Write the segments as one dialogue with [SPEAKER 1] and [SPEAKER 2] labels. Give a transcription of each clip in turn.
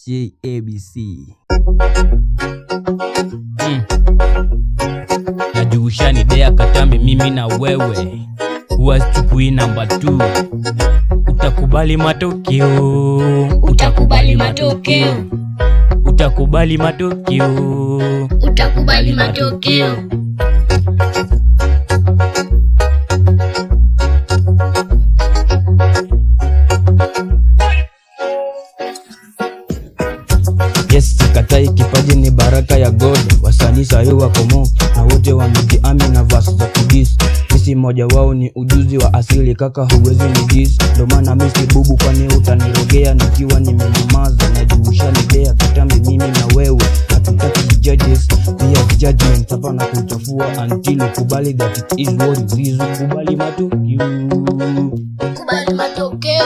[SPEAKER 1] JABC. Najusha ni dea katambi mimi na wewe, huwachukui namba 2. Utakubali matokeo,
[SPEAKER 2] utakubali matokeo,
[SPEAKER 1] utakubali matokeo,
[SPEAKER 2] utakubali matokeo.
[SPEAKER 1] Yes, sikatai kipaji ni baraka ya God. Wasanii sahi wako mo na wote wamejiamini na verse za kudis. Sisi moja wao ni ujuzi wa asili kaka, huwezi ni dis. Ndo maana mimi si bubu, kwani utanirogea nikiwa nimenyamaza. Najusha ni dea katambi mimi na wewe, hatutaki judges pia judgment hapa na kuchafua until ukubali that it is what it is. Kubali matokeo,
[SPEAKER 2] kubali matokeo.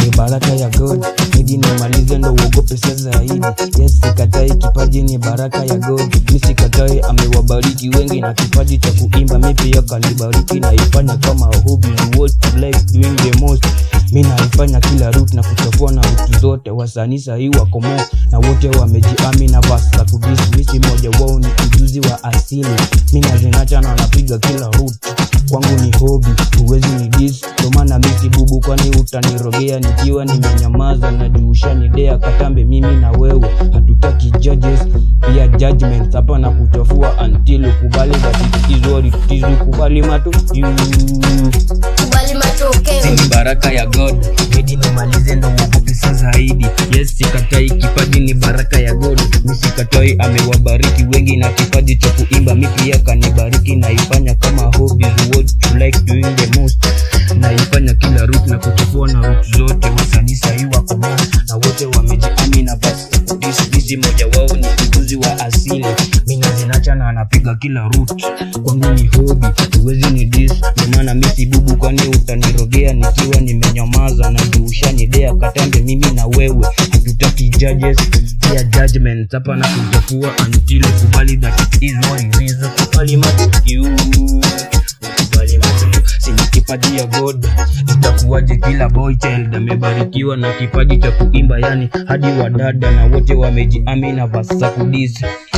[SPEAKER 1] ni baraka ya God, hadi nimalize ndo uogope sasa zaidi. Yes, sikatai kipaji ni baraka ya God. Mimi sikatai, amewabariki wengi na kipaji cha kuimba. Mimi pia kanibariki na ifanya kama hobby, what you like doing the most. Mimi naifanya kila route na kuchafua na route zote. Wasanii sahi wako mo na wote wamejiamini na verse za kudis. Mimi moja wao ni ujuzi wa asili, mimi nazinacha na napiga kila route. Kwangu ni hobby, huwezi ni dis. Ndo maana mimi si bubu, kwani utanirogea nikiwa nimenyamaza. Najusha ni dea katambe mimi na wewe, hatutaki judges pia judgment hapa na kuchafua until ukubali that it is what it is. Ukubali matokeo,
[SPEAKER 2] kubali matokeo.
[SPEAKER 1] ni baraka ya God, hadi nimalize ndo uogope sasa zaidi. Yes, sikatai kipaji ni baraka ya God. Mimi sikatai, amewabariki wengi na kipaji cha kuimba. Mimi pia kanibariki na ifanya kama hobby, what you like doing the most. Na ifanya kila route na kuchafua na route zote. Wasanii sahi wako na wote wamejiamini na verse za kudis. Mimi moja wao ni ujuzi wa asili, mimi nazinacha na anapiga kila route. Kwangu ni hobby, huwezi ni dis. Ndo maana mimi si bubu, kwani utanirogea nikiwa nimenyamaza. Najusha ni dea katambe mimi na wewe, hatutaki judges pia judgment hapa na kuchafua until ukubali that it is what it is. Ukubali matokeo, ukubali matokeo. Sina kipaji ya God, itakuwaje kila boy child amebarikiwa na kipaji cha kuimba? Yani hadi wadada na wote wamejiamini na verse za kudis.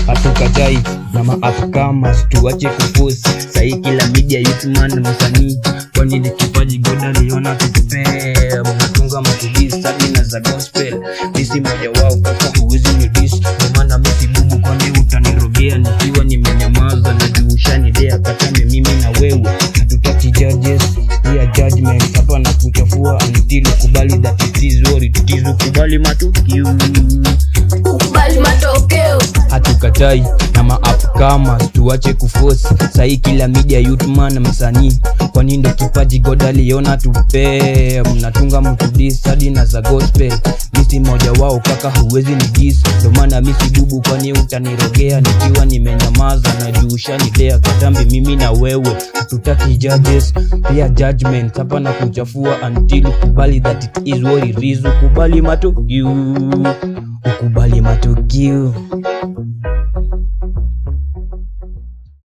[SPEAKER 1] Hatukatai na ma-upcomers, tuache kuforce. Sahi kila media youth man msanii, kwani ni kipaji God aliona tutupea. Mnatunga matudis hadi na za gospel. Mimi moja wao kaka, huwezi ni dis. Ndo maana mimi si bubu, kwani utanirogea nikiwa nimenyamaza. Najusha ni dea katambe mimi na wewe, hatutaki judges pia judgment hapa na kuchafua until ukubali that it is what it is. Ukubali matokeo,
[SPEAKER 2] ukubali matokeo.
[SPEAKER 1] hatukatai na ma-upcomers, tuache kuforce. Sahi kila media youth man msanii, kwani ndo kipaji God aliona tupe. Mnatunga mtudis hadi na za gospel. Mimi moja wao kaka, huwezi ni dis. Ndo maana mimi si bubu, kwani utanirogea nikiwa nimenyamaza. Najusha ni dea katambi mimi na wewe, hatutaki judges pia judgment hapa na kuchafua until ukubali that it is what it is. Ukubali matokeo, ukubali matokeo.